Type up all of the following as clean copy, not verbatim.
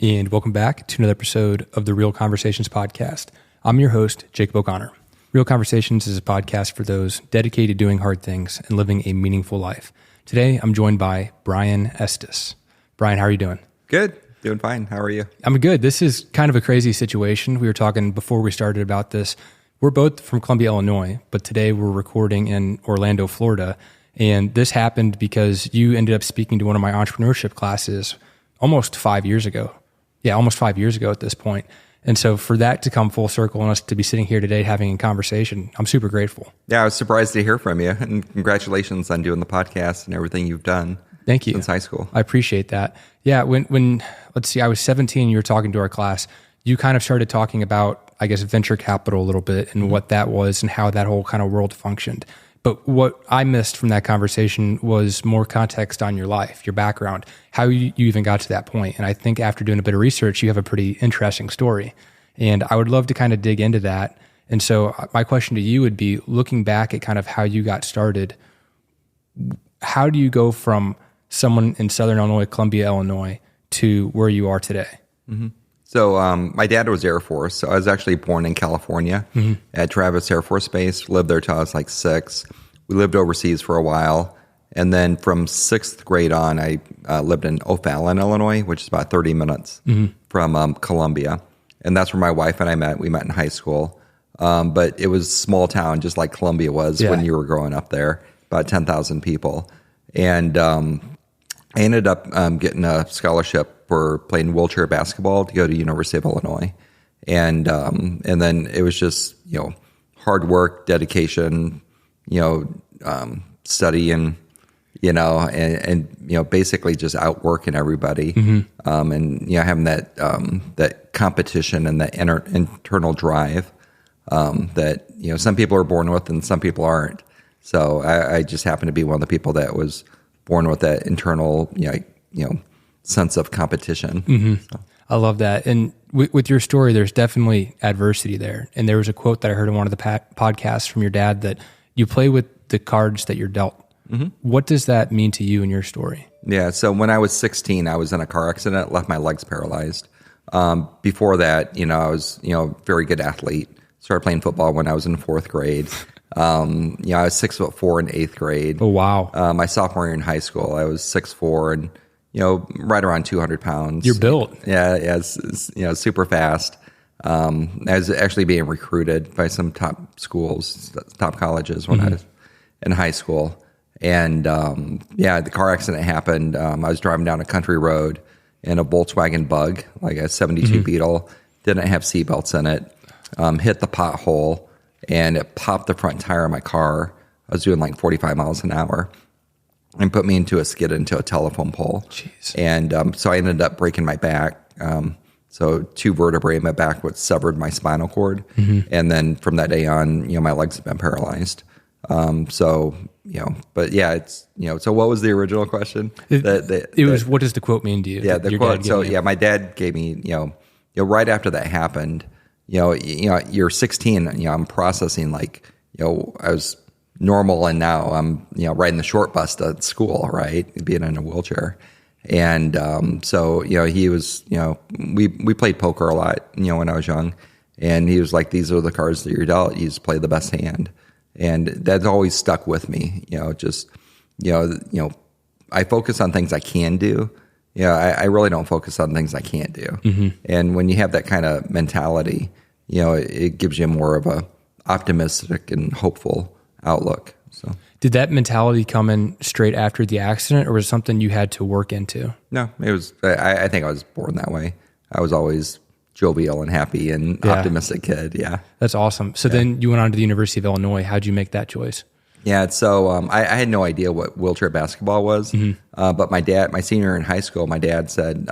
and welcome back to another episode of the Real Conversations podcast. I'm your host, Jacob O'Connor. Real Conversations is a podcast for those dedicated to doing hard things and living a meaningful life. Today, I'm joined by Brian Estes. Brian, how are you doing? Good. Doing fine. How are you? I'm good. This is kind of a crazy situation. We were talking before we started about this. We're both from Columbia, Illinois, but today we're recording in Orlando, Florida. And this happened because you ended up speaking to one of my entrepreneurship classes almost 5 years ago. Yeah, almost 5 years ago at this point. And so for that to come full circle and us to be sitting here today having a conversation, I'm super grateful. Yeah, I was surprised to hear from you. And congratulations on doing the podcast and everything you've done. Thank you. Since high school. I appreciate that. Yeah, when let's see, I was 17, you were talking to our class. You kind of started talking about, I guess, venture capital a little bit and what that was and how that whole kind of world functioned. But what I missed from that conversation was more context on your life, your background, how you even got to that point. And I think after doing a bit of research, you have a pretty interesting story. And I would love to kind of dig into that. And so my question to you would be, looking back at kind of how you got started, how do you go from someone in Southern Illinois, Columbia, Illinois, to where you are today? Mm-hmm. So my dad was Air Force. So I was actually born in California at Travis Air Force Base. Lived there till I was like 6. We lived overseas for a while. And then from 6th grade on, I lived in O'Fallon, Illinois, which is about 30 minutes from Columbia. And that's where my wife and I met. We met in high school. But it was a small town, just like Columbia was when you were growing up there, about 10,000 people. And I ended up getting a scholarship for playing wheelchair basketball to go to University of Illinois. And then it was just, hard work, dedication, studying, and basically just outworking everybody. And, having that competition and that internal drive that, some people are born with and some people aren't. So I just happened to be one of the people that was born with that internal, sense of competition. So. I love that. And with your story, there's definitely adversity there. And there was a quote that I heard in one of the podcasts from your dad that you play with the cards that you're dealt. What does that mean to you in your story? Yeah. So when I was 16, I was in a car accident, left my legs paralyzed. Before that, I was, very good athlete. Started playing football when I was in 4th grade. I was 6'4" in 8th grade. Oh, wow. My sophomore year in high school, I was 6'4" and, right around 200 pounds. You're built. Yeah, super fast. I was actually being recruited by some top schools, top colleges when I was in high school. And, the car accident happened. I was driving down a country road in a Volkswagen Bug, like a 72 Beetle, didn't have seatbelts in it, hit the pothole, and it popped the front tire of my car. I was doing like 45 miles an hour. And put me into a skid into a telephone pole. Jeez. And so I ended up breaking my back. So 2 vertebrae in my back, which severed my spinal cord. And then from that day on, my legs have been paralyzed. But yeah, it's, so what was the original question? It was, what does the quote mean to you? Yeah, the quote. So my dad gave me, right after that happened, you're 16, I'm processing like, I was normal, and now I'm riding the short bus to school, right, being in a wheelchair. And he was, we played poker a lot, when I was young, and he was like, these are the cards that you're dealt, you just play the best hand. And that's always stuck with me. I focus on things I can do. I really don't focus on things I can't do. And when you have that kind of mentality, it gives you more of a optimistic and hopeful outlook. So, did that mentality come in straight after the accident, or was it something you had to work into? No, it was. I think I was born that way. I was always jovial and happy and optimistic kid. Yeah, that's awesome. So then you went on to the University of Illinois. How'd you make that choice? Yeah, so I had no idea what wheelchair basketball was. But my dad, my senior year in high school, my dad said,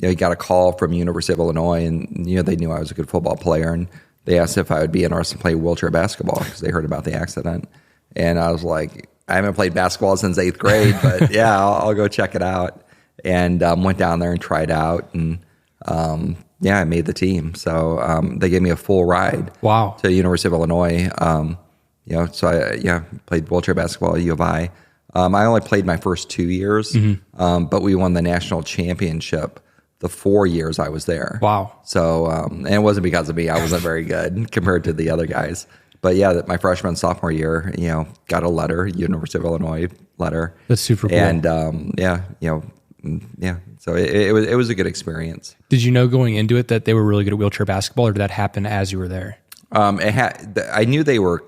he got a call from University of Illinois, and they knew I was a good football player, and they asked if I would be interested to play wheelchair basketball because they heard about the accident. And I was like, I haven't played basketball since 8th grade, but yeah, I'll go check it out. And went down there and tried out, and I made the team. So they gave me a full ride. Wow. To the University of Illinois. So I played wheelchair basketball at U of I. I only played my first 2 years, but we won the national championship the 4 years I was there. Wow. So, and it wasn't because of me. I wasn't very good compared to the other guys. But yeah, my freshman, sophomore year, got a letter, University of Illinois letter. That's super cool. And so it was a good experience. Did you know going into it that they were really good at wheelchair basketball, or did that happen as you were there? I knew they were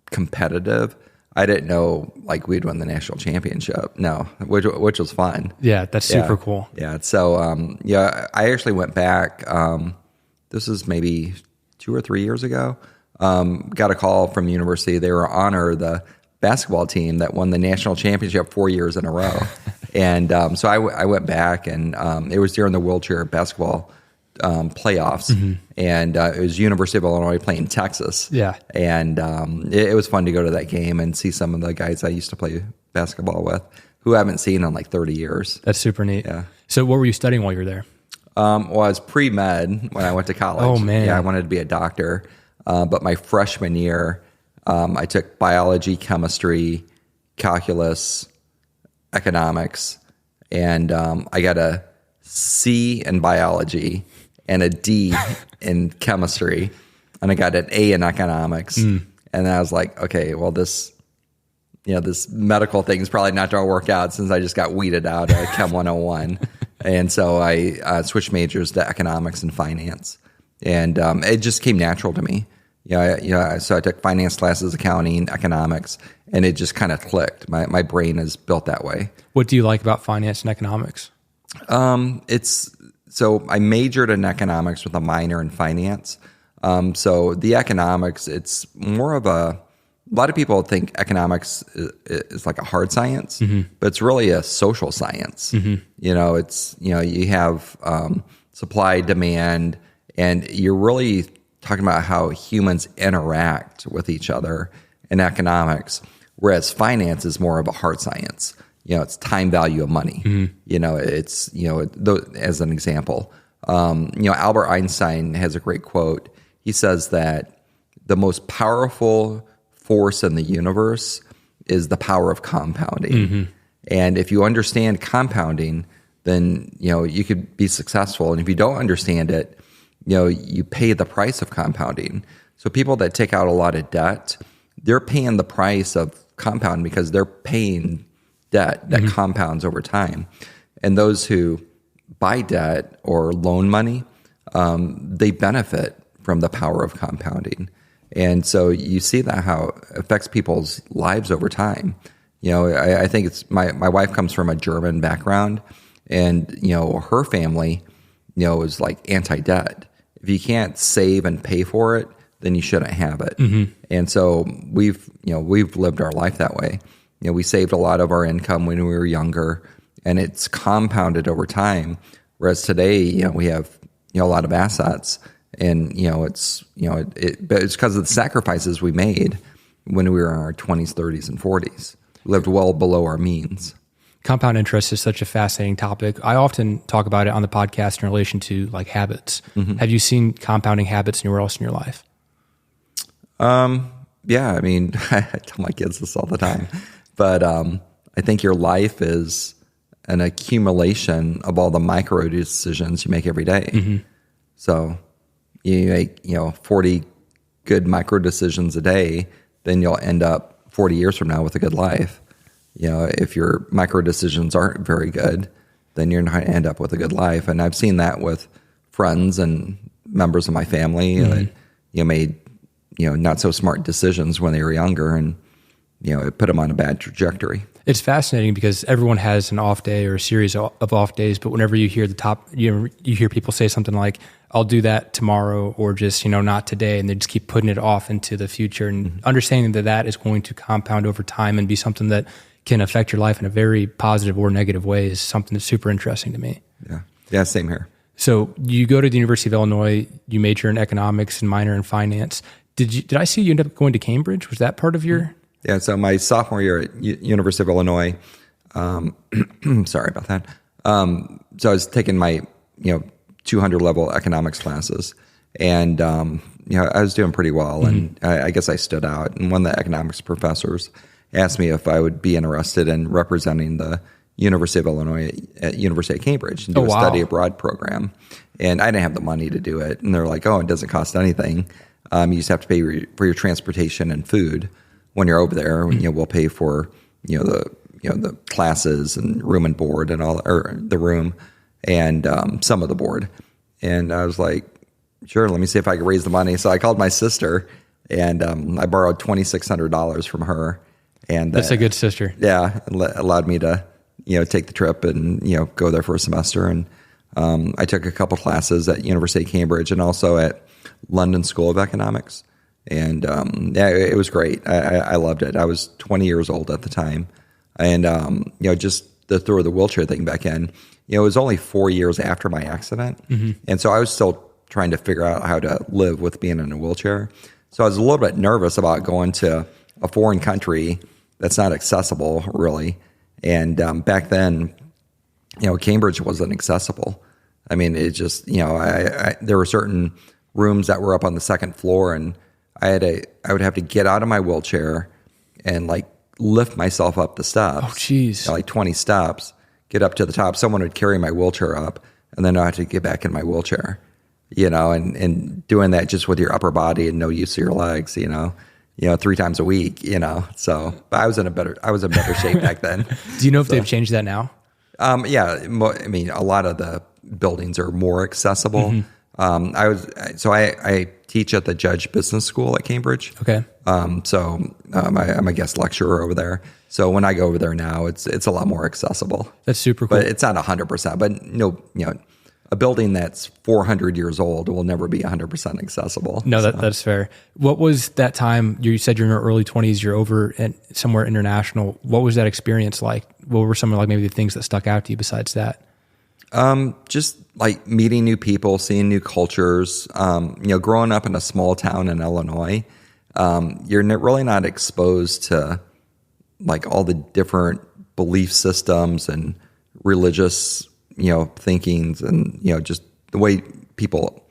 competitive. I didn't know like we'd win the national championship. No, which was fun. Yeah, that's super cool. Yeah. So I actually went back. This is maybe 2 or 3 years ago. Got a call from the university. They were honor the basketball team that won the national championship 4 years in a row. And so I went back, and it was during the wheelchair basketball playoffs, and it was University of Illinois playing Texas. Yeah, and it was fun to go to that game and see some of the guys I used to play basketball with, who I haven't seen in like 30 years. That's super neat. Yeah. So what were you studying while you were there? Well, I was pre-med when I went to college. Oh, man. Yeah, I wanted to be a doctor. But my freshman year, I took biology, chemistry, calculus, economics, and I got a C in biology and a D in chemistry, and I got an A in economics. And I was like, okay, well, this medical thing is probably not going to work out since I just got weeded out at Chem 101. And so I switched majors to economics and finance, and it just came natural to me. So I took finance classes, accounting, economics, and it just kind of clicked. My brain is built that way. What do you like about finance and economics? So I majored in economics with a minor in finance. So the economics, it's more of a lot of people think economics is like a hard science, but it's really a social science. You have supply, demand, and you're really talking about how humans interact with each other in economics, whereas finance is more of a hard science. It's time value of money. As an example, Albert Einstein has a great quote. He says that the most powerful force in the universe is the power of compounding. And if you understand compounding, then, you could be successful. And if you don't understand it, you pay the price of compounding. So people that take out a lot of debt, they're paying the price of compound because they're paying debt that compounds over time. And those who buy debt or loan money, they benefit from the power of compounding. And so you see that how it affects people's lives over time. I think it's my wife comes from a German background, and her family is like anti-debt. If you can't save and pay for it, then you shouldn't have it. And so we've lived our life that way. We saved a lot of our income when we were younger, and it's compounded over time. Whereas today, we have a lot of assets, and but it's because of the sacrifices we made when we were in our 20s, 30s, and 40s. We lived well below our means. Compound interest is such a fascinating topic. I often talk about it on the podcast in relation to like habits. Have you seen compounding habits anywhere else in your life? Yeah, I mean, I tell my kids this all the time, but I think your life is an accumulation of all the micro decisions you make every day. So you make 40 good micro decisions a day, then you'll end up 40 years from now with a good life. If your micro decisions aren't very good, then you're not going to end up with a good life. And I've seen that with friends and members of my family that made not so smart decisions when they were younger, and it put them on a bad trajectory. It's fascinating because everyone has an off day or a series of off days, but whenever you hear you hear people say something like, I'll do that tomorrow, or just, not today, and they just keep putting it off into the future, and understanding that is going to compound over time and be something that can affect your life in a very positive or negative way is something that's super interesting to me. Yeah, same here. So you go to the University of Illinois, you major in economics and minor in finance. Did I see you end up going to Cambridge? Was that part of your... Yeah, so my sophomore year at University of Illinois, sorry about that. So I was taking my 200 level economics classes, and I was doing pretty well, and I guess I stood out. And one of the economics professors asked me if I would be interested in representing the University of Illinois at University of Cambridge and do a study abroad program. And I didn't have the money to do it. And they're like, oh, it doesn't cost anything. You just have to pay for your transportation and food when you're over there. We'll pay for the classes and room and board and all, or the room and some of the board. And I was like, sure, let me see if I can raise the money. So I called my sister and I borrowed $2,600 from her. And that's a good sister. Yeah, it allowed me to take the trip and go there for a semester. And I took a couple classes at University of Cambridge and also at London School of Economics. And it was great. I loved it. I was 20 years old at the time. And, just to throw the wheelchair thing back in, it was only 4 years after my accident. Mm-hmm. And so I was still trying to figure out how to live with being in a wheelchair. So I was a little bit nervous about going to a foreign country that's not accessible, really. And back then, Cambridge wasn't accessible. I mean, it just, there were certain rooms that were up on the second floor, and I would have to get out of my wheelchair and like lift myself up the steps. Oh, geez. Like 20 steps, get up to the top. Someone would carry my wheelchair up, and then I had to get back in my wheelchair, and doing that just with your upper body and no use of your legs, 3 times a week, So, but I was in better shape back then. Do you know if they've changed that now? Yeah. I mean, a lot of the buildings are more accessible. Mm-hmm. I teach at the Judge Business School at Cambridge. Okay. I'm a guest lecturer over there. So when I go over there now, it's a lot more accessible. That's super cool. But it's not 100%. But a building that's 400 years old will never be 100% accessible. No, that's fair. What was that time? You said you're in your early 20s. You're over somewhere international. What was that experience like? What were some of maybe the things that stuck out to you besides that? Just like meeting new people, seeing new cultures. Growing up in a small town in Illinois, you're really not exposed to like all the different belief systems and religious thinkings and, just the way people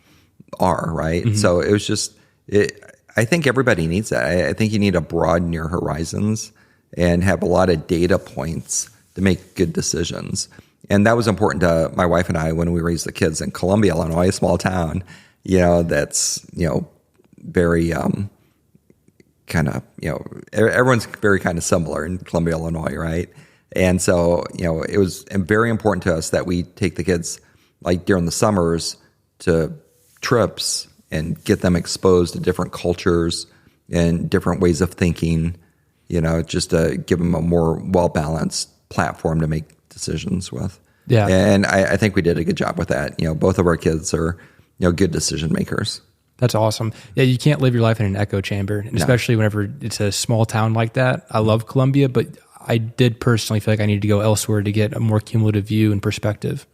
are, right? Mm-hmm. So it was just, I think everybody needs that. I think you need to broaden your horizons and have a lot of data points to make good decisions. And that was important to my wife and I when we raised the kids in Columbia, Illinois, a small town, that's, very kind of, everyone's very kind of similar in Columbia, Illinois, right? And so, it was very important to us that we take the kids like during the summers to trips and get them exposed to different cultures and different ways of thinking, just to give them a more well-balanced platform to make decisions with. Yeah. And I think we did a good job with that. Both of our kids are, good decision makers. That's awesome. Yeah, you can't live your life in an echo chamber, and especially whenever it's a small town like that. I love Columbia, but I did personally feel like I needed to go elsewhere to get a more cumulative view and perspective.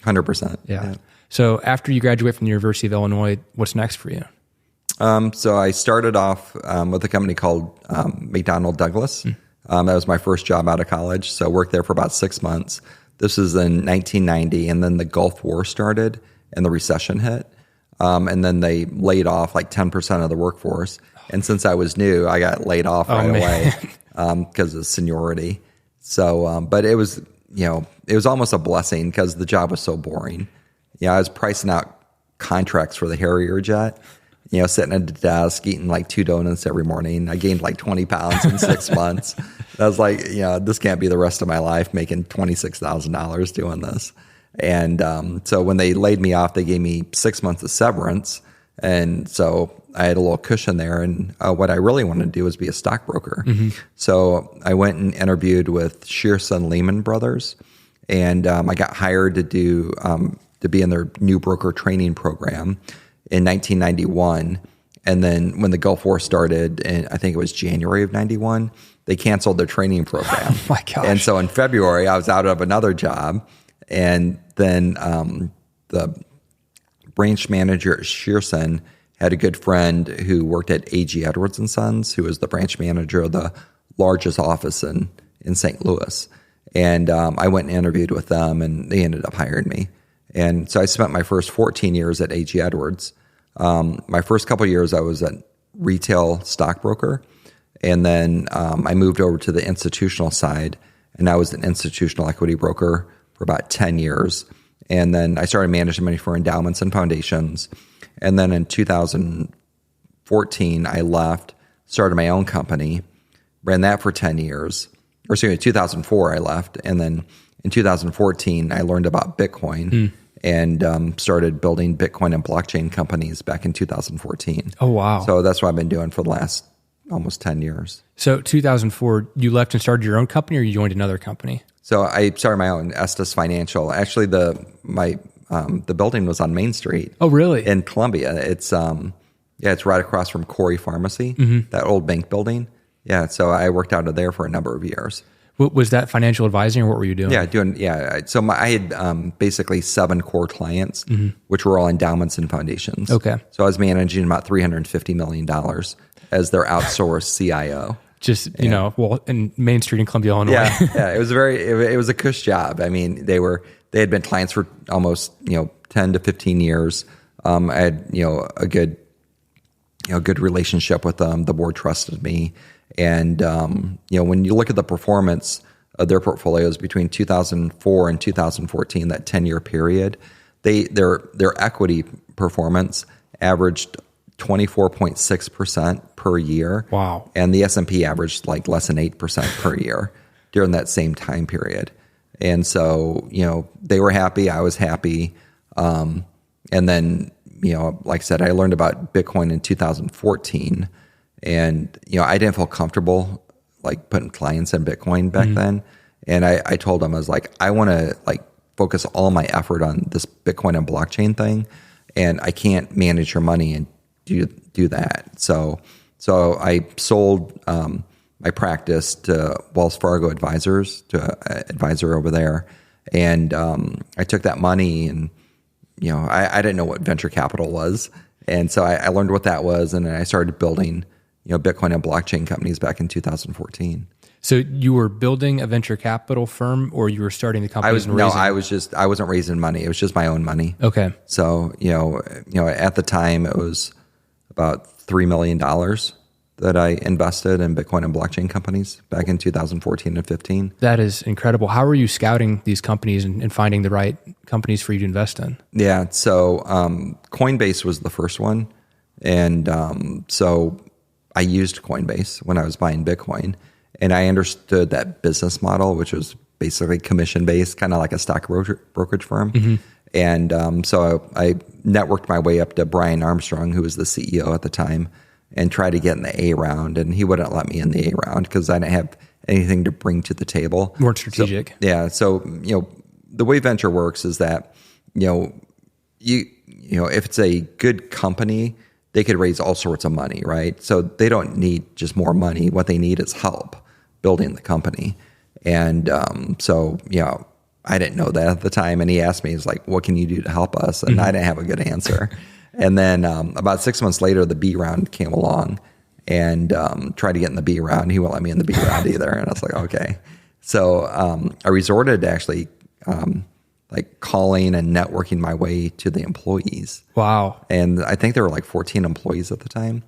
100%. Yeah. So after you graduate from the University of Illinois, what's next for you? So I started off with a company called McDonnell Douglas. That was my first job out of college. So I worked there for about 6 months. This was in 1990, and then the Gulf War started and the recession hit. And then they laid off like 10% of the workforce. And since I was new, I got laid off right away because of seniority. So, but it was, it was almost a blessing because the job was so boring. I was pricing out contracts for the Harrier jet, sitting at the desk, eating like 2 donuts every morning. I gained like 20 pounds in 6 months. I was like, this can't be the rest of my life making $26,000 doing this. And so when they laid me off, they gave me 6 months of severance. And so I had a little cushion there. And what I really wanted to do was be a stockbroker. Mm-hmm. So I went and interviewed with Shearson Lehman Brothers. And I got hired to be in their new broker training program in 1991. And then when the Gulf War started, and I think it was January of 91, they canceled their training program. Oh my gosh. And so in February, I was out of another job. And then the branch manager at Shearson had a good friend who worked at A.G. Edwards & Sons, who was the branch manager of the largest office in St. Louis. And I went and interviewed with them, and they ended up hiring me. And so I spent my first 14 years at A.G. Edwards. My first couple of years, I was a retail stockbroker. And then I moved over to the institutional side and I was an institutional equity broker for about 10 years. And then I started managing money for endowments and foundations. And then in 2014, I left, started my own company, ran that for 10 years. Or excuse me, 2004 I left. And then in 2014, I learned about Bitcoin and started building Bitcoin and blockchain companies back in 2014. Oh, wow. So that's what I've been doing for the last almost 10 years. So 2004, you left and started your own company, or you joined another company? So I started my own, Estes Financial. Actually, the building was on Main Street. Oh, really? In Columbia. It's it's right across from Corey Pharmacy, that old bank building. Yeah, so I worked out of there for a number of years. What was that, financial advising, or what were you doing? So I had basically 7 core clients, which were all endowments and foundations. Okay. So I was managing about $350 million as their outsourced CIO. Just, in Main Street in Columbia, Illinois. Yeah. It was a cush job. I mean, they had been clients for almost, 10 to 15 years. I had, a good relationship with them. The board trusted me. And, when you look at the performance of their portfolios between 2004 and 2014, that 10-year period, their equity performance averaged 24.6% per year. Wow. And the S&P averaged like less than 8% per year during that same time period. And so, they were happy. I was happy. And then, like I said, I learned about Bitcoin in 2014. And, I didn't feel comfortable like putting clients in Bitcoin back then. And I told them, I was like, I want to like focus all my effort on this Bitcoin and blockchain thing. And I can't manage your money and do that. So I sold my practice to Wells Fargo Advisors, to an advisor over there. And I took that money and, I didn't know what venture capital was. And so I learned what that was. And then I started building, Bitcoin and blockchain companies back in 2014. So you were building a venture capital firm, or you were starting the company? I wasn't raising money. It was just my own money. Okay. So, at the time it was about $3 million that I invested in Bitcoin and blockchain companies back in 2014 and 15. That is incredible. How are you scouting these companies and finding the right companies for you to invest in? Yeah. So, Coinbase was the first one. And, so I used Coinbase when I was buying Bitcoin, and I understood that business model, which was basically commission-based, kind of like a stock brokerage firm. And so I networked my way up to Brian Armstrong, who was the CEO at the time, and tried to get in the A round, and he wouldn't let me in the A round because I didn't have anything to bring to the table. More strategic. So the way venture works is that, if it's a good company, they could raise all sorts of money, right? So they don't need just more money. What they need is help building the company. And I didn't know that at the time. And he asked me, he's like, what can you do to help us? And I didn't have a good answer. And then about 6 months later, the B round came along and tried to get in the B round. He won't let me in the B round either. And I was like, okay. So I resorted to actually like calling and networking my way to the employees. Wow. And I think there were like 14 employees at the time.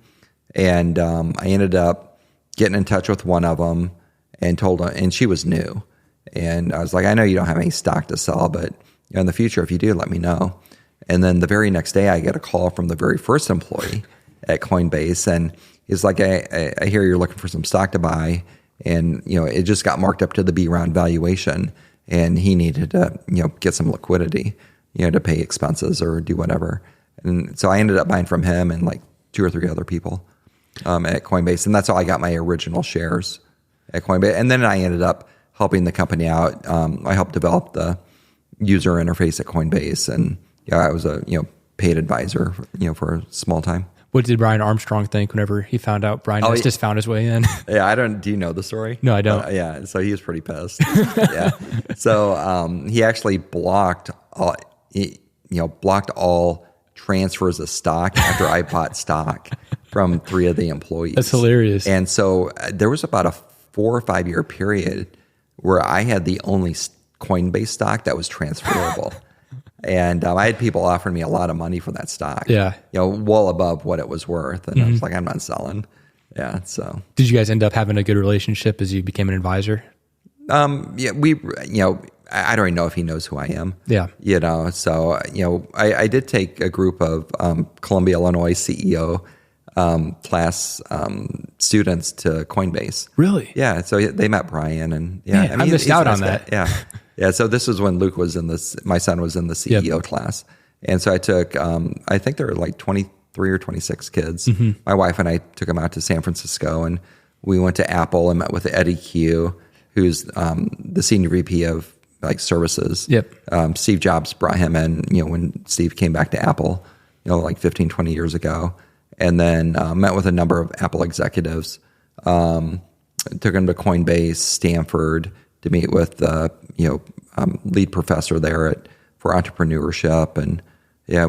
And I ended up getting in touch with one of them and told her, and she was new. And I was like, I know you don't have any stock to sell, but in the future, if you do, let me know. And then the very next day, I get a call from the very first employee at Coinbase. And he's like, I hear you're looking for some stock to buy. And, it just got marked up to the B round valuation. And he needed to, get some liquidity, to pay expenses or do whatever. And so I ended up buying from him and like 2 or 3 other people at Coinbase. And that's how I got my original shares at Coinbase. And then I ended up helping the company out. I helped develop the user interface at Coinbase. And I was a, paid advisor, for a small time. What did Brian Armstrong think whenever he found out Brian Estes found his way in? Yeah, do you know the story? No, I don't. Yeah, so he was pretty pissed. Yeah. So he actually blocked all transfers of stock after I bought stock from 3 of the employees. That's hilarious. And so there was about a 4 or 5 year period where I had the only Coinbase stock that was transferable. And I had people offering me a lot of money for that stock. Yeah. Well above what it was worth. And I was like, I'm not selling. Yeah. So did you guys end up having a good relationship as you became an advisor? Yeah, I don't even know if he knows who I am. Yeah. So, I did take a group of Columbia, Illinois CEO class students to Coinbase. Really? Yeah. So they met Brian and Man, I missed out on that. Yeah. Yeah. So this was when Luke was my son was in the CEO class. And so I took, I think there were like 23 or 26 kids. My wife and I took them out to San Francisco and we went to Apple and met with Eddie Q, who's the senior VP of like services. Yep. Steve Jobs brought him in, when Steve came back to Apple, like 15, 20 years ago. And then met with a number of Apple executives. Took him to Coinbase, Stanford to meet with lead professor there for entrepreneurship. And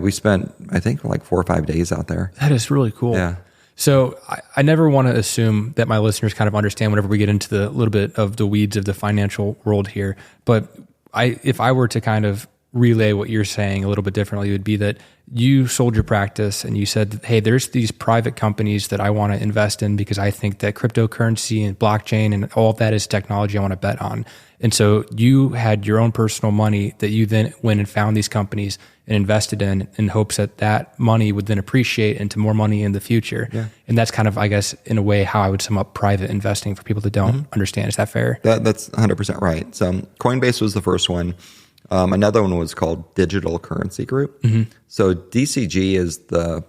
we spent, I think, like 4 or 5 days out there. That is really cool. Yeah. So I never want to assume that my listeners kind of understand whenever we get into the little bit of the weeds of the financial world here. But if I were to kind of relay what you're saying a little bit differently, it would be that you sold your practice and you said, hey, there's these private companies that I want to invest in because I think that cryptocurrency and blockchain and all of that is technology I want to bet on. And so you had your own personal money that you then went and found these companies and invested in hopes that that money would then appreciate into more money in the future. Yeah. And that's kind of, I guess, in a way, how I would sum up private investing for people that don't understand. Is that fair? That's 100% right. So Coinbase was the first one. Another one was called Digital Currency Group. So DCG is the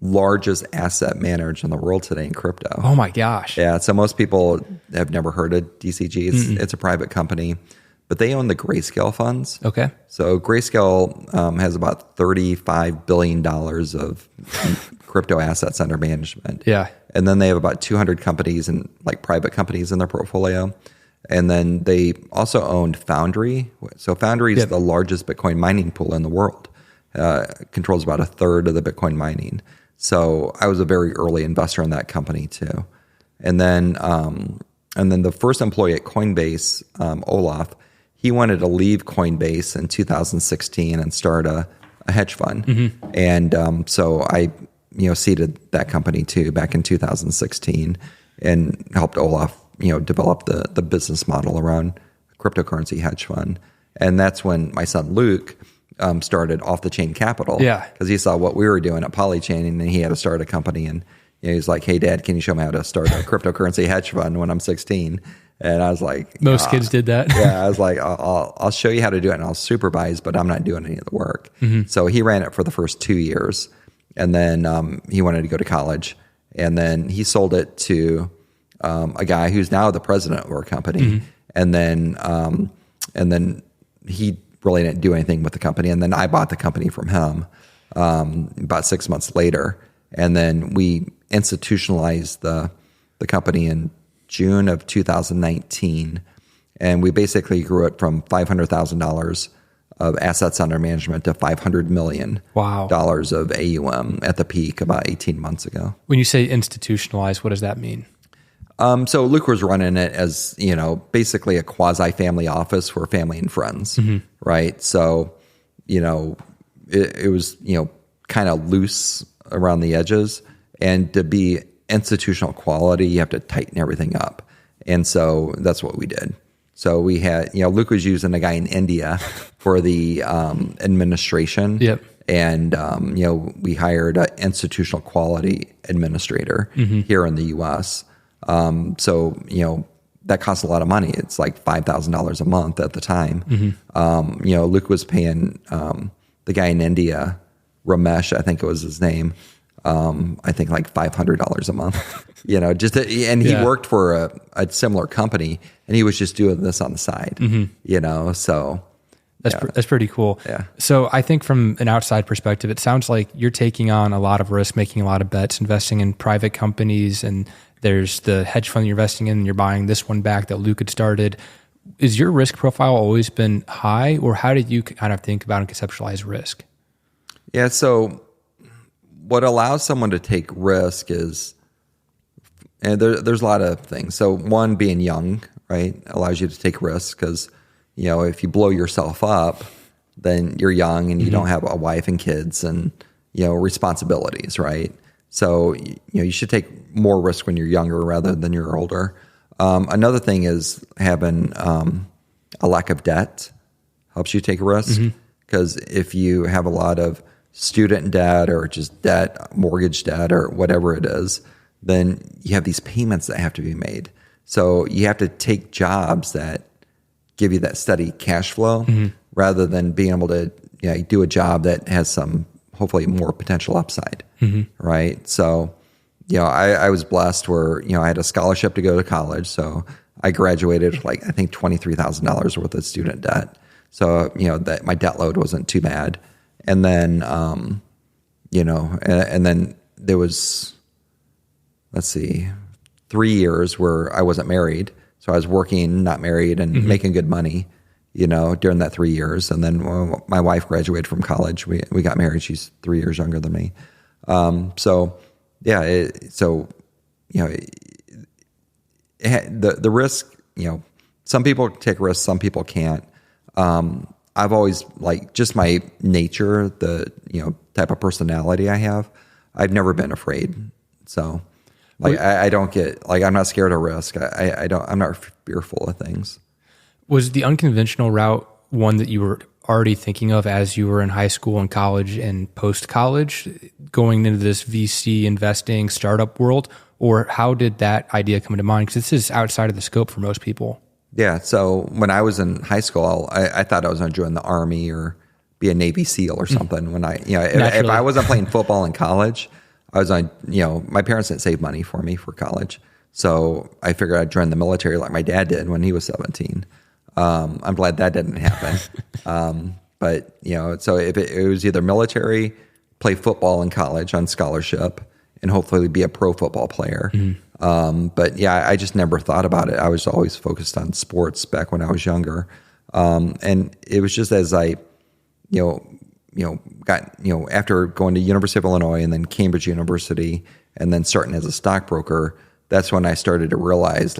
largest asset manager in the world today in crypto. Oh my gosh. Yeah. So most people have never heard of DCG. It's a private company, but they own the Grayscale funds. Okay. So Grayscale has about $35 billion of crypto assets under management. Yeah. And then they have about 200 companies and like private companies in their portfolio. And then they also owned Foundry. So Foundry is the largest Bitcoin mining pool in the world. Controls about a third of the Bitcoin mining. So I was a very early investor in that company too. And then the first employee at Coinbase, Olaf, he wanted to leave Coinbase in 2016 and start a hedge fund. And so I seeded that company too back in 2016 and helped Olaf develop the business model around cryptocurrency hedge fund. And that's when my son Luke started Off the Chain Capital. Yeah. Because he saw what we were doing at Polychain and he had to start a company. And he's like, hey, Dad, can you show me how to start a cryptocurrency hedge fund when I'm 16? And I was like, most kids did that. Yeah, I was like, I'll show you how to do it and I'll supervise, but I'm not doing any of the work. So he ran it for the first 2 years. And then he wanted to go to college. And then he sold it to a guy who's now the president of our company. And then he really didn't do anything with the company. And then I bought the company from him about 6 months later. And then we institutionalized the company in June of 2019. And we basically grew it from $500,000 of assets under management to $500 million of AUM at the peak about 18 months ago. When you say institutionalized, what does that mean? So Luke was running it as, basically a quasi-family office for family and friends, right? So, it was, kind of loose around the edges. And to be institutional quality, you have to tighten everything up. And so that's what we did. So we had, Luke was using a guy in India for the administration. Yep. And, we hired an institutional quality administrator here in the U.S., so, that costs a lot of money. It's like $5,000 a month at the time. Luke was paying the guy in India, Ramesh, I think it was his name, I think like $500 a month, and he worked for a similar company and he was just doing this on the side, so. That's pretty cool. Yeah. So I think from an outside perspective, it sounds like you're taking on a lot of risk, making a lot of bets, investing in private companies, and there's the hedge fund you're investing in, and you're buying this one back that Luke had started. Is your risk profile always been high, or how did you kind of think about and conceptualize risk? Yeah. So what allows someone to take risk is, and there's a lot of things. So one, being young, right, allows you to take risks because, if you blow yourself up, then you're young and you don't have a wife and kids and, responsibilities, right? So, you should take more risk when you're younger rather than you're older. Another thing is having a lack of debt helps you take a risk, because if you have a lot of student debt or just debt, mortgage debt or whatever it is, then you have these payments that have to be made. So you have to take jobs that give you that steady cash flow rather than being able to do a job that has some hopefully more potential upside, right? So, I was blessed where, I had a scholarship to go to college. So I graduated with I think $23,000 worth of student debt. So, that my debt load wasn't too bad. And then, and then there was, 3 years where I wasn't married. So I was working, not married, and making good money, during that 3 years. And then when my wife graduated from college, we got married. She's 3 years younger than me. The risk, some people take risks, some people can't. I've always just my nature, the, type of personality I have, I've never been afraid. So I don't get, I'm not scared of risk. I'm not fearful of things. Was the unconventional route one that you were already thinking of as you were in high school and college and post-college, going into this VC investing startup world? Or how did that idea come to mind? Because this is outside of the scope for most people. Yeah. So when I was in high school, I thought I was going to join the Army or be a Navy SEAL or something. When if I wasn't playing football in college, I was on, my parents didn't save money for me for college. So I figured I'd join the military like my dad did when he was 17. I'm glad that didn't happen. But, so if it was either military, play football in college on scholarship, and hopefully be a pro football player. But yeah, I just never thought about it. I was always focused on sports back when I was younger. And it was just as I, got, after going to University of Illinois and then Cambridge University and then starting as a stockbroker, that's when I started to realize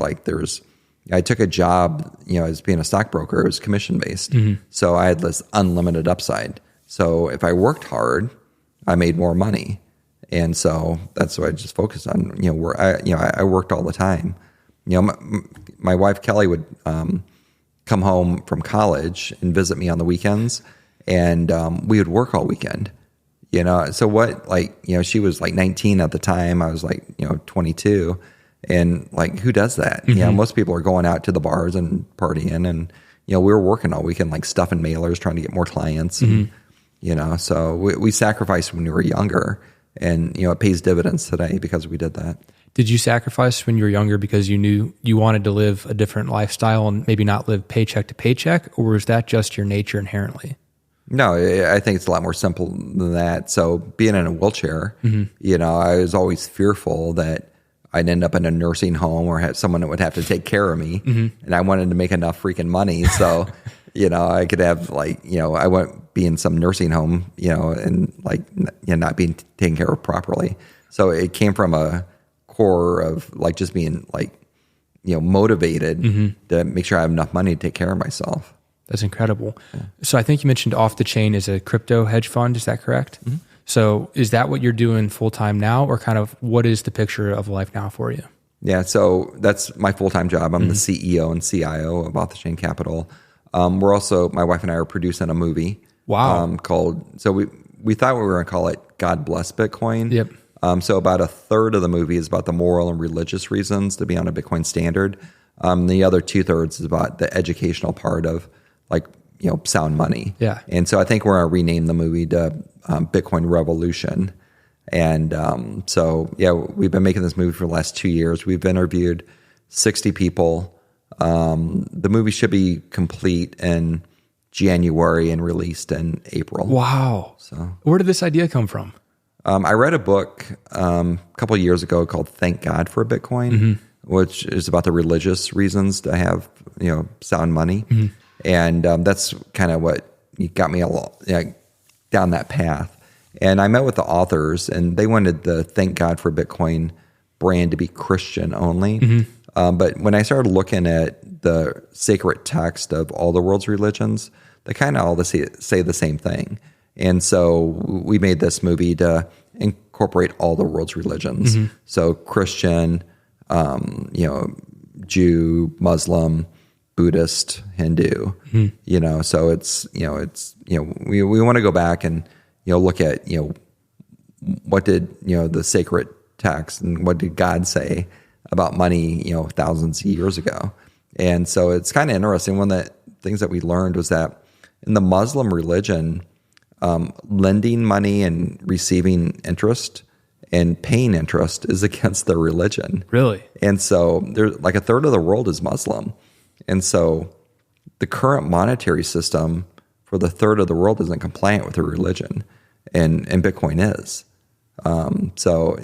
I took a job, as being a stockbroker. It was commission based. So I had this unlimited upside. So if I worked hard, I made more money. And so that's what I just focused on, where I worked all the time. My wife, Kelly, would come home from college and visit me on the weekends, and we would work all weekend, So what, she was 19 at the time. I was 22. And who does that? Most people are going out to the bars and partying, and, we were working all weekend, stuffing mailers, trying to get more clients. And, so we sacrificed when we were younger. And, it pays dividends today because we did that. Did you sacrifice when you were younger because you knew you wanted to live a different lifestyle and maybe not live paycheck to paycheck? Or was that just your nature inherently? No, I think it's a lot more simple than that. So being in a wheelchair, I was always fearful that I'd end up in a nursing home or have someone that would have to take care of me. And I wanted to make enough freaking money. So, I could have I wouldn't be in some nursing home, and not being taken care of properly. So it came from a core of just being motivated to make sure I have enough money to take care of myself. That's incredible. Yeah. So I think you mentioned Off the Chain is a crypto hedge fund. Is that correct? So is that what you're doing full time now, or kind of what is the picture of life now for you? Yeah. So that's my full-time job. I'm the CEO and CIO of Off the Chain Capital. We're also, my wife and I are producing a movie. Wow. Called, so we thought we were going to call it God Bless Bitcoin. Yep. So about a third of the movie is about the moral and religious reasons to be on a Bitcoin standard. The other 2/3 is about the educational part of sound money. Yeah. And so I think we're going to rename the movie to Bitcoin Revolution. And we've been making this movie for the last 2 years. We've interviewed 60 people. The movie should be complete in January and released in April. Wow. So where did this idea come from? I read a book a couple of years ago called Thank God for Bitcoin, which is about the religious reasons to have sound money. And that's kind of what got me down that path. And I met with the authors, and they wanted the Thank God for Bitcoin brand to be Christian only. But when I started looking at the sacred text of all the world's religions, they kind of all say the same thing. And so we made this movie to incorporate all the world's religions. So Christian, Jew, Muslim, Buddhist, Hindu, so we want to go back and, look at, what did, the sacred text and what did God say about money, thousands of years ago. And so it's kind of interesting. One of the things that we learned was that in the Muslim religion, lending money and receiving interest and paying interest is against their religion. Really? And so there's like a third of the world is Muslim. And so the current monetary system for the third of the world isn't compliant with their religion, and Bitcoin is. So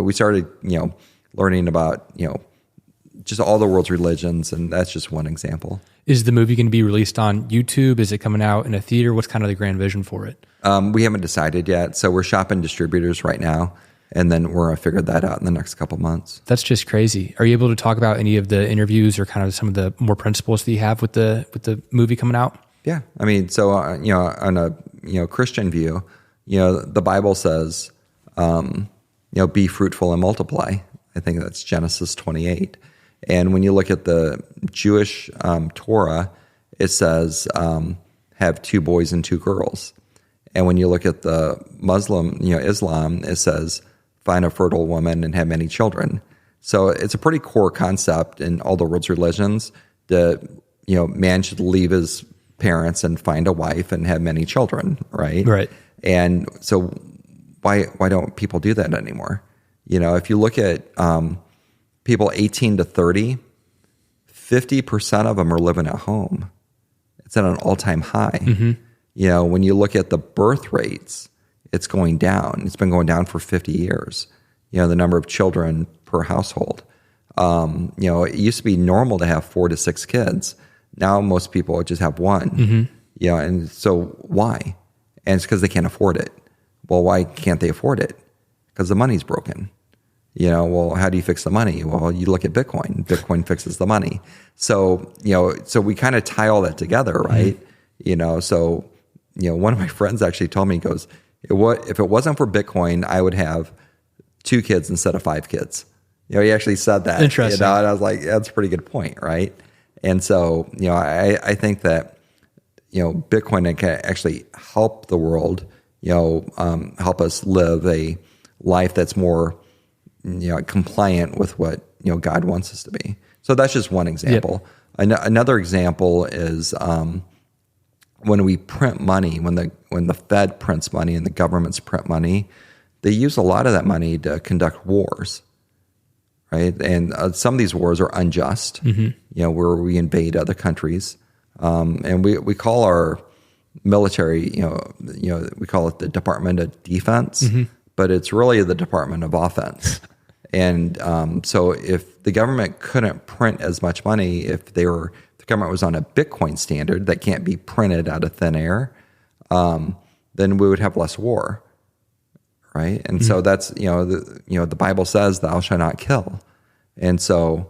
we started, learning about, just all the world's religions, and that's just one example. Is the movie going to be released on YouTube? Is it coming out in a theater? What's kind of the grand vision for it? We haven't decided yet. So we're shopping distributors right now, and then we're going to figure that out in the next couple months. That's just crazy. Are you able to talk about any of the interviews or kind of some of the more principles that you have with the movie coming out? Yeah. I mean, so, on a, Christian view, the Bible says, be fruitful and multiply. I think that's Genesis 28. And when you look at the Jewish Torah, it says, have 2 boys and 2 girls. And when you look at the Muslim, Islam, it says, find a fertile woman and have many children. So it's a pretty core concept in all the world's religions that, man should leave his parents and find a wife and have many children, right? Right. And so why don't people do that anymore? If you look at people 18 to 30, 50% of them are living at home. It's at an all-time high. Mm-hmm. When you look at the birth rates, it's going down. It's been going down for 50 years. The number of children per household. It used to be normal to have 4 to 6 kids. Now most people just have 1. Mm-hmm. And so why? And it's because they can't afford it. Well, why can't they afford it? Because the money's broken. Well, how do you fix the money? Well, you look at Bitcoin. Bitcoin fixes the money. So, so we kind of tie all that together, right? Mm-hmm. One of my friends actually told me, he goes, if it wasn't for Bitcoin, I would have 2 kids instead of 5 kids. He actually said that. Interesting. And I was like, that's a pretty good point, right? And so, I think that, Bitcoin can actually help the world, help us live a life that's more, compliant with what, God wants us to be. So that's just one example. Yep. Another example is when we print money, when the Fed prints money and the governments print money, they use a lot of that money to conduct wars, right? And some of these wars are unjust, mm-hmm. Where we invade other countries. And we call our military, we call it the Department of Defense, mm-hmm. but it's really the Department of Offense. And so if the government couldn't print as much money, if the government was on a Bitcoin standard that can't be printed out of thin air, then we would have less war, right? And mm-hmm. so that's the Bible says, "Thou shalt not kill," and so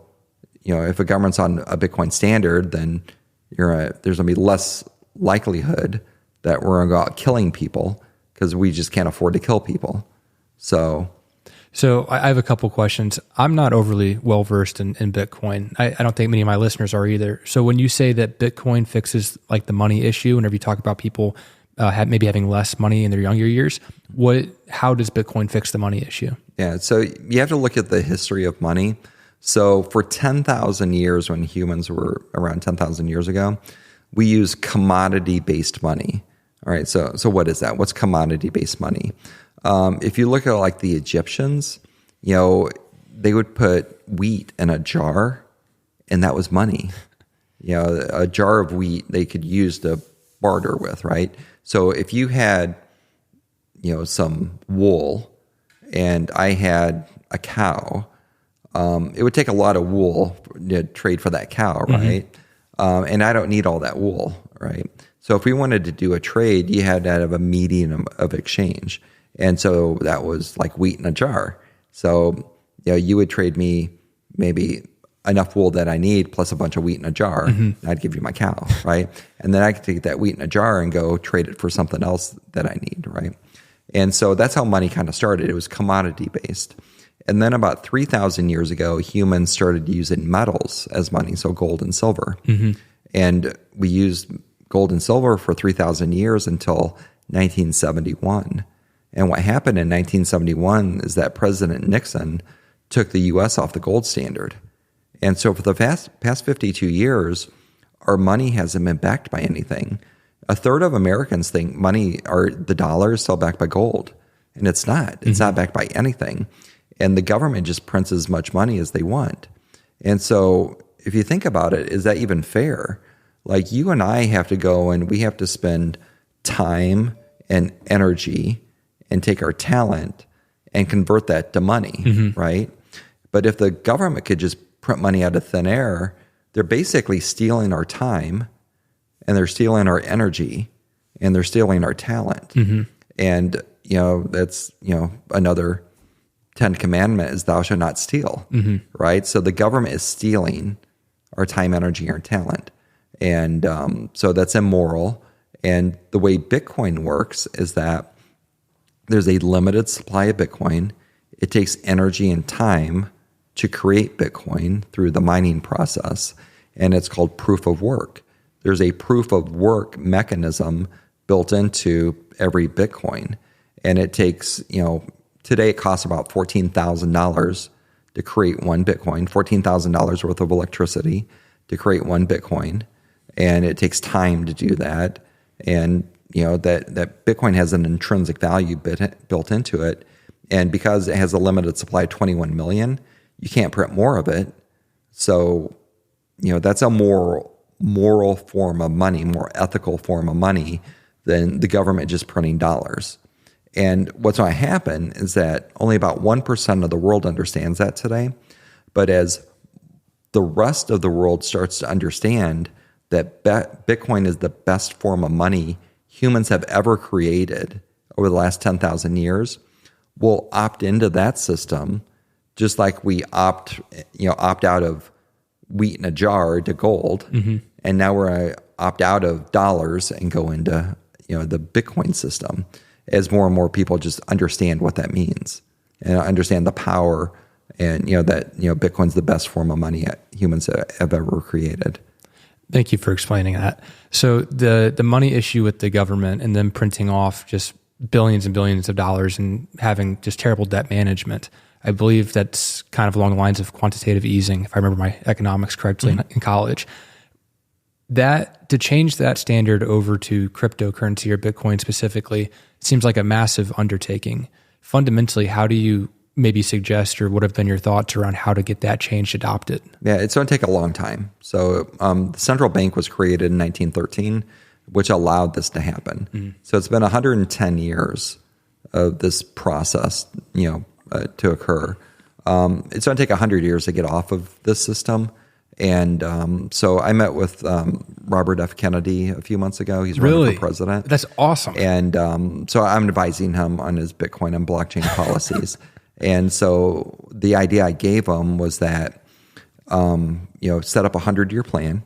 if a government's on a Bitcoin standard, then there's going to be less likelihood that we're going to go out killing people because we just can't afford to kill people. So I have a couple questions. I'm not overly well-versed in Bitcoin. I don't think many of my listeners are either. So when you say that Bitcoin fixes like the money issue, whenever you talk about people maybe having less money in their younger years, how does Bitcoin fix the money issue? Yeah, so you have to look at the history of money. So for 10,000 years, when humans were around 10,000 years ago, we used commodity-based money. All right, so what is that? What's commodity-based money? If you look at like the Egyptians, they would put wheat in a jar, and that was money. A jar of wheat they could use to barter with, right? So if you had, some wool, and I had a cow, it would take a lot of wool to trade for that cow, right? Mm-hmm. And I don't need all that wool, right? So if we wanted to do a trade, you had to have a medium of exchange. And so that was like wheat in a jar. So, you would trade me maybe enough wool that I need plus a bunch of wheat in a jar, mm-hmm. and I'd give you my cow, right? And then I could take that wheat in a jar and go trade it for something else that I need, right? And so that's how money kind of started. It was commodity based. And then about 3,000 years ago, humans started using metals as money, so gold and silver. And we used gold and silver for 3,000 years until 1971. And what happened in 1971 is that President Nixon took the U.S. off the gold standard. And so for the past 52 years, our money hasn't been backed by anything. A third of Americans think money or the dollar is still backed by gold. And it's not. It's not backed by anything. And the government just prints as much money as they want. And so if you think about it, is that even fair? Like you and I have to go and we have to spend time and energy and take our talent and convert that to money, right? But if the government could just print money out of thin air, they're basically stealing our time and they're stealing our energy and they're stealing our talent. And, that's, another 10 commandment is thou shalt not steal, right? So the government is stealing our time, energy, and talent. And so that's immoral. And the way Bitcoin works is that there's a limited supply of Bitcoin. It takes energy and time to create Bitcoin through the mining process, and it's called proof of work. There's a proof of work mechanism built into every Bitcoin, and it takes, today it costs about $14,000 to create one Bitcoin, $14,000 worth of electricity to create one Bitcoin, and it takes time to do that. And that Bitcoin has an intrinsic value built into it. And because it has a limited supply of 21 million, you can't print more of it. So, that's a moral form of money, more ethical form of money than the government just printing dollars. And what's going to happen is that only about 1% of the world understands that today. But as the rest of the world starts to understand that Bitcoin is the best form of money humans have ever created over the last 10,000 years, we'll opt into that system just like we opt out of wheat in a jar to gold. And now we're going to opt out of dollars and go into, the Bitcoin system as more and more people just understand what that means and understand the power and, that, Bitcoin's the best form of money humans have ever created. Thank you for explaining that. So the money issue with the government and them printing off just billions and billions of dollars and having just terrible debt management, I believe that's kind of along the lines of quantitative easing, if I remember my economics correctly in college. That to change that standard over to cryptocurrency or Bitcoin specifically seems like a massive undertaking. Fundamentally, how do you maybe suggest or what have been your thoughts around how to get that change adopted? Yeah, it's going to take a long time. So the central bank was created in 1913, which allowed this to happen. So it's been 110 years of this process, to occur. It's going to take 100 years to get off of this system. And so I met with Robert F. Kennedy a few months ago. He's running for president. That's awesome. And so I'm advising him on his Bitcoin and blockchain policies. And so the idea I gave him was that, set up a 100-year plan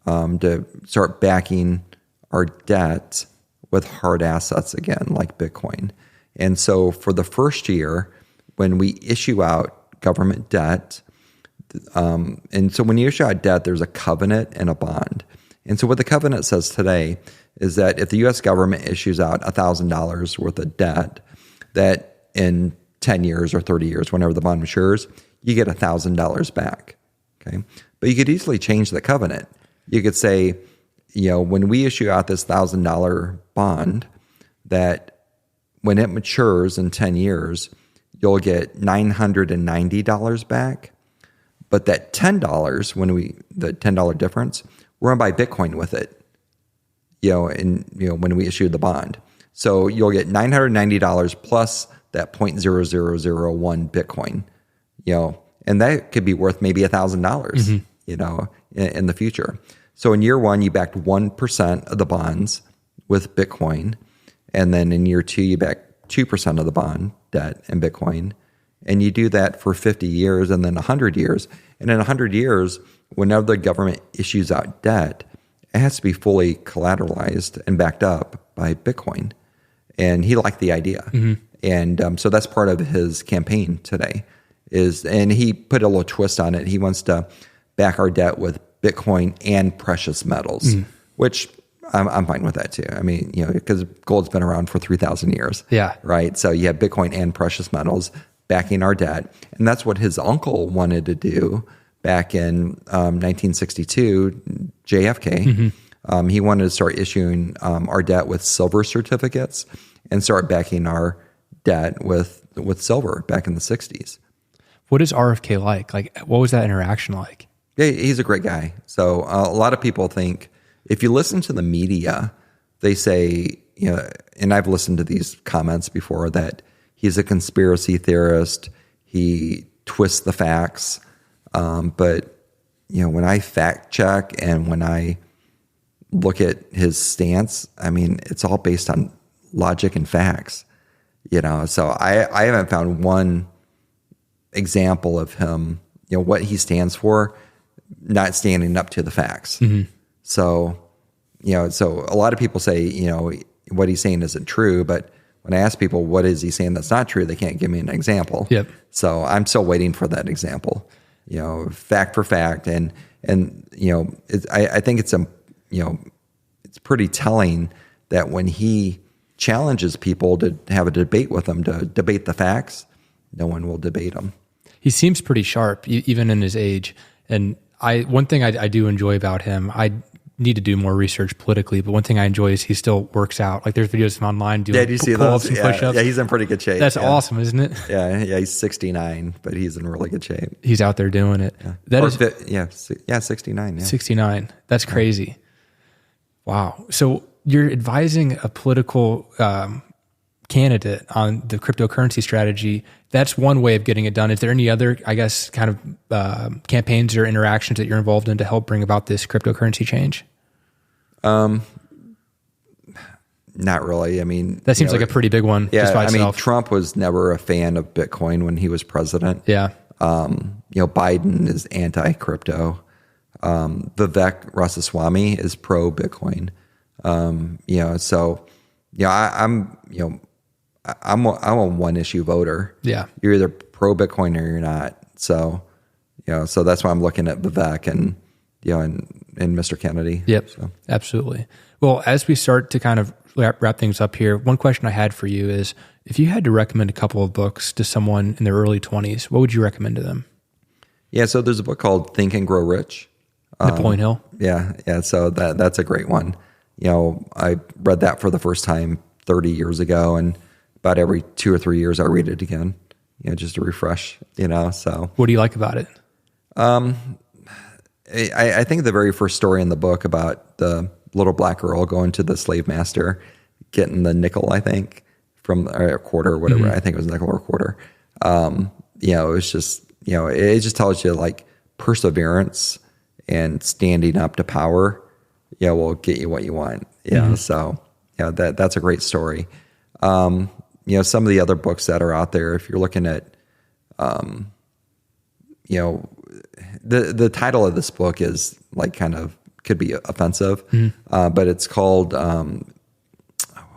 to start backing our debt with hard assets again, like Bitcoin. And so for the first year, when we issue out government debt, and so when you issue out debt, there's a covenant and a bond. And so what the covenant says today is that if the U.S. government issues out $1,000 worth of debt, that in 10 years or 30 years, whenever the bond matures, you get $1,000 back. Okay. But you could easily change the covenant. You could say, when we issue out this $1,000 bond, that when it matures in 10 years, you'll get $990 back. But that $10, the $10 difference, we're going to buy Bitcoin with it, when we issue the bond. So you'll get $990 plus that 0.0001 Bitcoin, and that could be worth maybe $1,000, in the future. So in year one, you backed 1% of the bonds with Bitcoin. And then in year two, you back 2% of the bond debt in Bitcoin. And you do that for 50 years and then 100 years. And in 100 years, whenever the government issues out debt, it has to be fully collateralized and backed up by Bitcoin. And he liked the idea. And so that's part of his campaign today. and he put a little twist on it. He wants to back our debt with Bitcoin and precious metals, which I'm fine with that too. I mean, because gold's been around for 3,000 years. Yeah. Right. So you have Bitcoin and precious metals backing our debt. And that's what his uncle wanted to do back in 1962, JFK. He wanted to start issuing our debt with silver certificates and start backing our debt with silver back in the 60s. What is RFK like? Like, what was that interaction like? Yeah, he's a great guy. So a lot of people think, if you listen to the media, they say, and I've listened to these comments before, that he's a conspiracy theorist. He twists the facts. But when I fact check and when I look at his stance, I mean, it's all based on logic and facts. So I haven't found one example of him, what he stands for, not standing up to the facts. So, so a lot of people say, what he's saying isn't true, but when I ask people, what is he saying that's not true, they can't give me an example. Yep. So I'm still waiting for that example, fact for fact. And I think it's, it's pretty telling that when he challenges people to have a debate with him, to debate the facts, no one will debate him. He seems pretty sharp, even in his age. And one thing I do enjoy about him, I need to do more research politically, but one thing I enjoy is he still works out. Like, there's videos of him online doing pull-ups and push-ups. Yeah, he's in pretty good shape. That's awesome, isn't it? Yeah, he's 69, but he's in really good shape. He's out there doing it. Yeah. 69. Yeah. 69. That's crazy. Wow. So you're advising a political candidate on the cryptocurrency strategy. That's one way of getting it done. Is there any other, I guess, kind of campaigns or interactions that you're involved in to help bring about this cryptocurrency change? Not really. I mean, that seems like a pretty big one. Yeah. Just by itself. I mean, Trump was never a fan of Bitcoin when he was president. Yeah. Biden is anti-crypto. Vivek Ramaswamy is pro-Bitcoin. I'm a one issue voter. Yeah. You're either pro Bitcoin or you're not. So, so that's why I'm looking at Vivek and Mr. Kennedy. Yep. So. Absolutely. Well, as we start to kind of wrap things up here, one question I had for you is, if you had to recommend a couple of books to someone in their early 20s, what would you recommend to them? Yeah. So there's a book called Think and Grow Rich. Napoleon Hill. Yeah. Yeah. So that's a great one. I read that for the first time 30 years ago, and about every 2 or 3 years I read it again, just to refresh, so. What do you like about it? I think the very first story in the book about the little black girl going to the slave master, getting the nickel, I think, from a quarter or whatever. I think it was nickel or quarter. It was just, it just tells you like perseverance and standing up to power, will get you what you want. So that's a great story. Some of the other books that are out there, if you're looking at, the title of this book is like kind of could be offensive, but it's called, what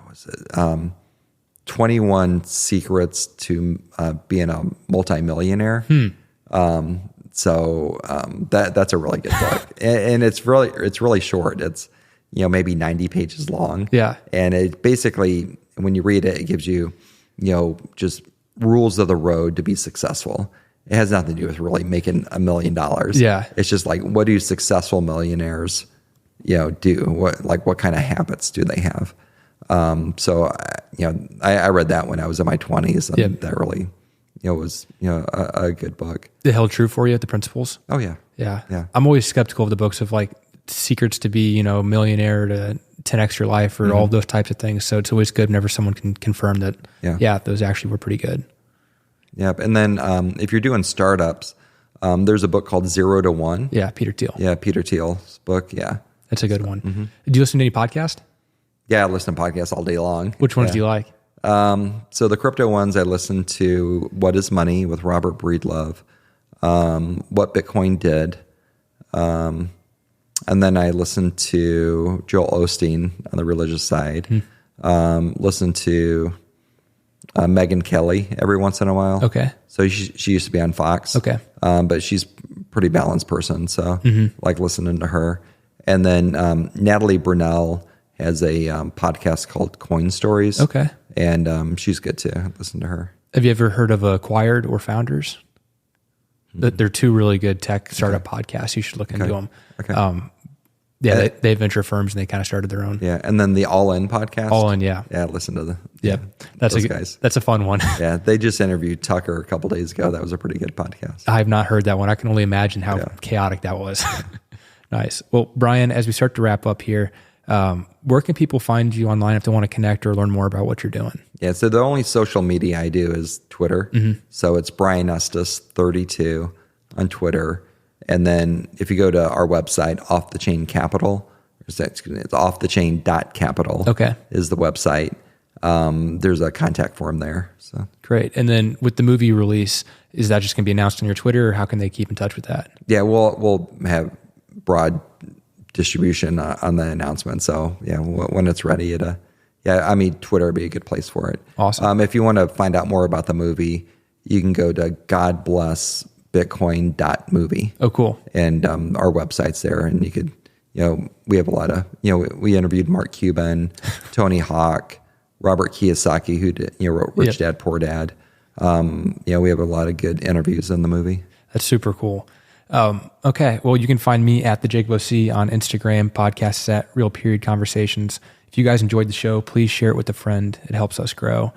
was it? 21 Secrets to Being a Multimillionaire. So that's a really good book, and it's really short. It's maybe 90 pages long. Yeah, and it basically, when you read it, it gives you just rules of the road to be successful. It has nothing to do with really making $1 million. Yeah, it's just like, what do successful millionaires do? What kind of habits do they have? So I read that when I was in my 20s, and that really was a good book. It held true for you, the principles? Oh yeah. Yeah. I'm always skeptical of the books of like secrets to be, millionaire, to 10x your life, or all those types of things. So it's always good whenever someone can confirm that, those actually were pretty good. Yep. And then if you're doing startups, there's a book called 0 to 1. Yeah, Peter Thiel. Yeah, Peter Thiel's book. Yeah. That's a good one. Do you listen to any podcast? Yeah, I listen to podcasts all day long. Which ones do you like? So the crypto ones, I listen to What is Money with Robert Breedlove, What Bitcoin Did, and then I listen to Joel Osteen on the religious side. Listen to Megyn Kelly every once in a while. Okay. So she used to be on Fox. Okay. But she's a pretty balanced person, so like listening to her. And then Natalie Brunell has a podcast called Coin Stories. Okay. And she's good too. Listen to her. Have you ever heard of Acquired or Founders? They're two really good tech startup podcasts. You should look into them. Okay. They venture firms and they kind of started their own. Yeah. And then the All In podcast. All In, yeah. Yeah, listen to That's those guys. guys. That's a fun one. Yeah, they just interviewed Tucker a couple days ago. That was a pretty good podcast. I have not heard that one. I can only imagine how chaotic that was. Nice. Well, Brian, as we start to wrap up here, where can people find you online if they want to connect or learn more about what you're doing? Yeah, so the only social media I do is Twitter. So it's Brian Estes 32 on Twitter. And then if you go to our website, Off the Chain Capital, it's offthechain.capital is the website. There's a contact form there. So great. And then with the movie release, is that just going to be announced on your Twitter, or how can they keep in touch with that? Yeah, we'll have broad distribution on the announcement. So yeah, when it's ready, Twitter would be a good place for it. Awesome. If you want to find out more about the movie, you can go to godblessbitcoin.movie. Oh, cool. And our website's there, and you could, we have a lot of, we interviewed Mark Cuban, Tony Hawk, Robert Kiyosaki, who wrote Rich Dad, Poor Dad. We have a lot of good interviews in the movie. That's super cool. Okay. Well, you can find me at the Jacob OC on Instagram, podcasts at Real Period Conversations. If you guys enjoyed the show, please share it with a friend. It helps us grow.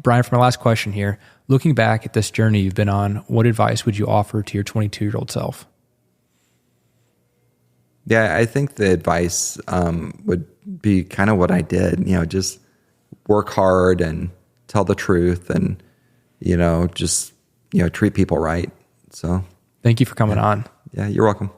Brian, for my last question here, looking back at this journey you've been on, what advice would you offer to your 22-year-old self? Yeah, I think the advice would be kind of what I did. Just work hard and tell the truth, and just treat people right. So thank you for coming on. Yeah, you're welcome.